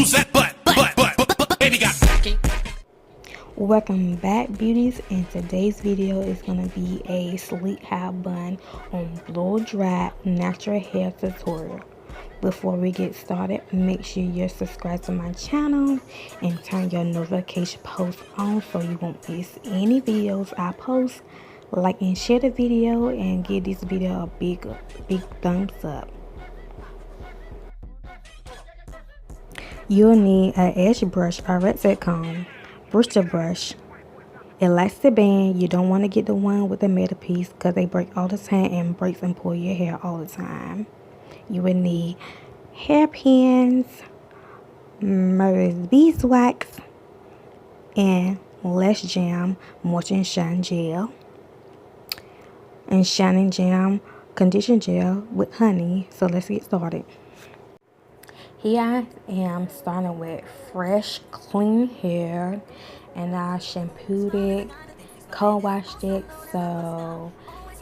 Who's that butt? Baby got Welcome back, beauties, and today's video is going to be a sleek high bun on blow dry natural hair tutorial. Before we get started, make sure you're subscribed to my channel and turn your notification post on so you won't miss any videos I post. Like and share the video and give this video a big thumbs up. You'll need an edge brush or rectangle comb, bristle brush, elastic band. You don't want to get the one with the metal piece because they break all the time and breaks and pull your hair all the time. You will need hairpins, Marley beeswax, and Less Jam Moisture and Shine Gel, and Shining Jam Condition Gel with honey. So let's get started. Here I am starting with fresh, clean hair, and I shampooed it, cold washed it, so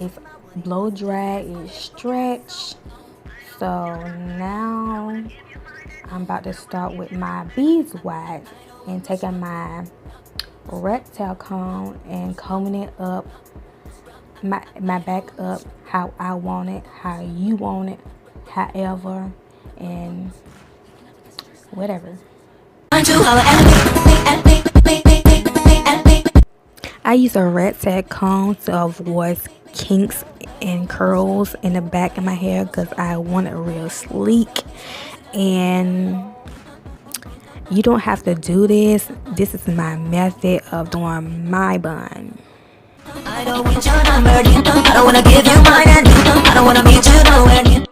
it's blow dry, it's stretched. So now I'm about to start with my beeswax and taking my rectangle comb and combing it up, my back up how I want it, how you want it, however, and whatever. I use a rectangle comb to avoid kinks and curls in the back of my hair because I want it real sleek. And you don't have to do this. This is my method of doing my bun. I don't want your number, I don't want to give you mine, and I don't want to meet you nowhere.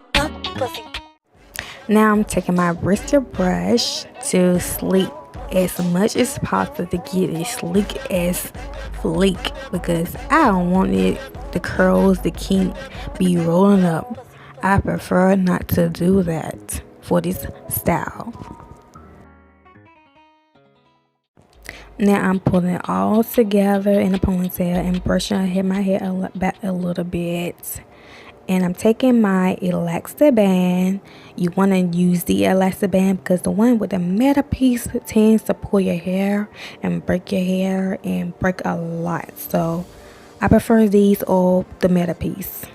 Now I'm taking my bristle brush to sleek as much as possible to get it sleek as fleek, because I don't want the curls, the kink be rolling up. I prefer not to do that for this style. Now I'm pulling it all together in a ponytail and brushing my hair back a little bit. And I'm taking my elastic band. You want to use the elastic band because the one with the metal piece tends to pull your hair and break your hair and break a lot. So I prefer these or the metal piece.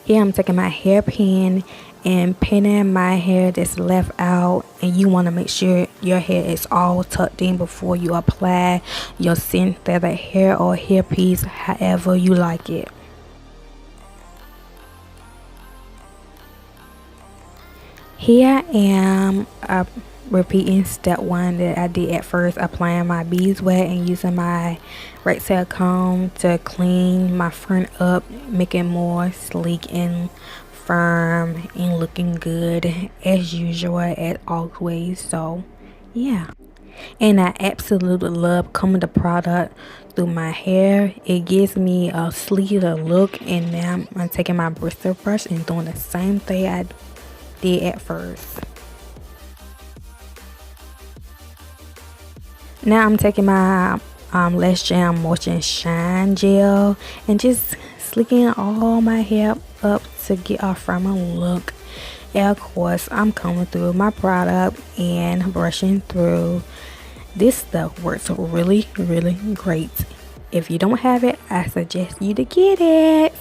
Here I'm taking my hairpin and pinning my hair that's left out, and you want to make sure your hair is all tucked in before you apply your synthetic hair or hairpiece, however you like it. Here I am repeating step one that I did at first, applying my beeswax and using my rectangle comb to clean my front up, make it more sleek and firm and looking good as usual, as always. So yeah, and I absolutely love combing the product through my hair. It gives me a sleeker look. And now I'm taking my bristle brush and doing the same thing I did at first. Now I'm taking my Less Jam Moisture and Shine Gel and just slicking all my hair up to get a firmer look. And of course, I'm combing through my product and brushing through. This stuff works really great. If you don't have it, I suggest you to get it.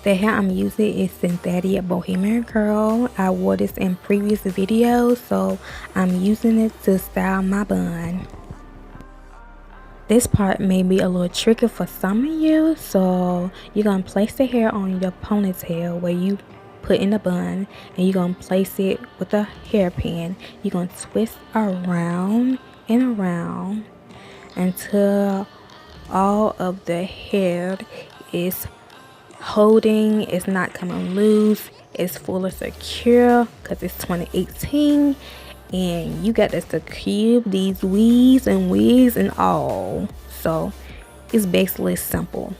The hair I'm using is synthetic Bohemian Curl. I wore this in previous videos, so I'm using it to style my bun. This part may be a little tricky for some of you, so you're going to place the hair on your ponytail where you put in the bun, and you're going to place it with a hairpin. You're going to twist around and around until all of the hair is holding, it's not coming loose, it's fully secure because it's 2018. And you got to secure these weaves and all. So it's basically simple.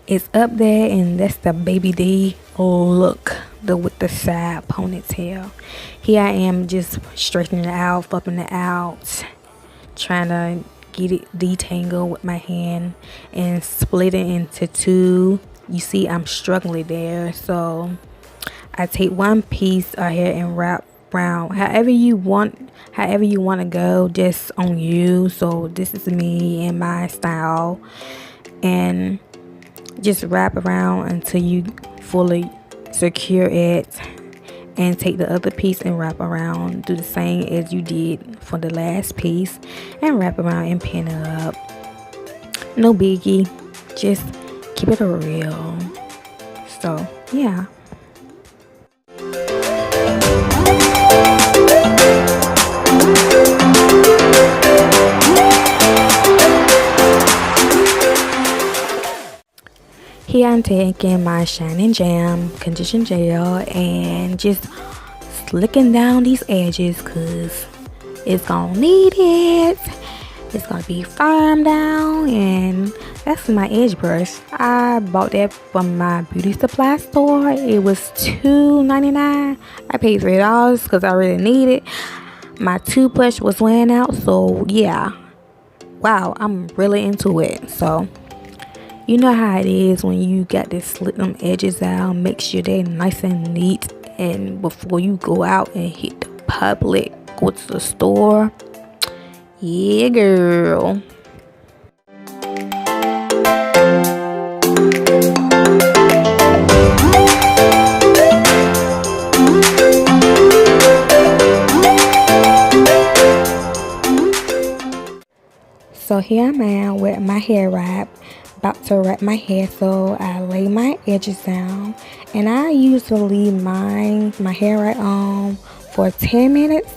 It's up there, and that's the baby D look, with the side ponytail. Here I am just straightening it out, flipping it out, trying to get it detangled with my hand and split it into two. You see I'm struggling there, so I take one piece of hair and wrap around however you want to go, just on you. So this is me and my style, and just wrap around until you fully secure it, and take the other piece and wrap around. Do the same as you did for the last piece and wrap around and pin it up. No biggie, just keep it real. So yeah. Here I'm taking my Shine and Jam condition gel and just slicking down these edges, cause it's gonna need it. It's gonna be firm down, and that's my edge brush. I bought that from my beauty supply store. It was $2.99. I paid $3 because I really need it. My toothbrush was wearing out, so yeah. Wow, I'm really into it. So you know how it is when you got to slit them edges out. Make sure they're nice and neat, and before you go out and hit the public, go to the store. Yeah, girl. So here I am with my hair wrap, about to wrap my hair. So I lay my edges down, and I usually leave my hair wrap on for 10 minutes,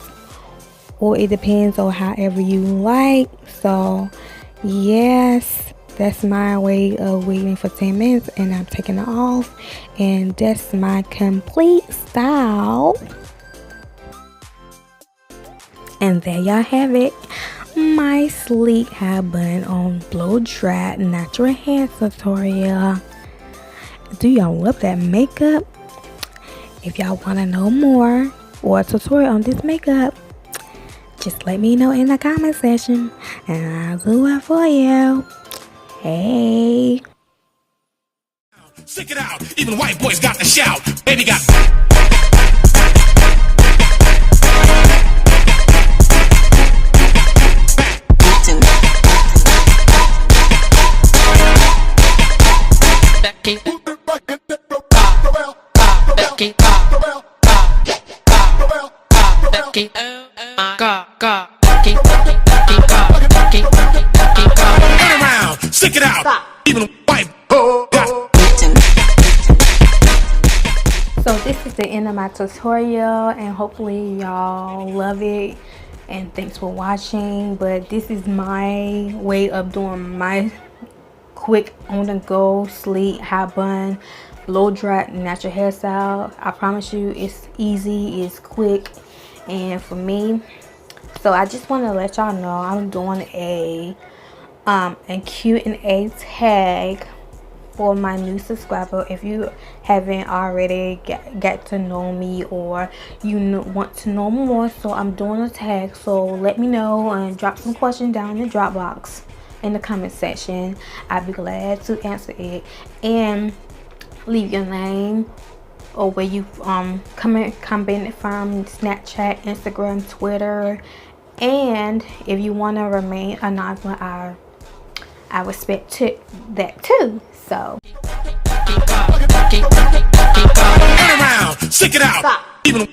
or it depends on however you like. So yes, that's my way of waiting for 10 minutes, and I'm taking it off, and that's my complete style. And there y'all have it, my sleek high bun on blow dry natural hair tutorial. Do y'all love that makeup? If y'all want to know more or a tutorial on this makeup, just let me know in the comment section and I'll do it for you. Hey, Stick it out. Even white boys got to shout. Baby got. Turn around. Stick it out. Even white got. so this is the end of my tutorial, and hopefully y'all love it, and thanks for watching. But this is my way of doing my quick on the go sleek high bun blow dry natural hairstyle. I promise you it's easy, it's quick, and for me. So I just want to let y'all know I'm doing a Q&A tag for my new subscriber. If you haven't already got to know me, or you want to know more, so I'm doing a tag. So let me know and drop some questions down in the drop box in the comment section. I'd be glad to answer it, and leave your name or where you comment from, Snapchat, Instagram, Twitter. And if you want to remain anonymous, I respect that too. So Turn around. Stick it out. stop. Even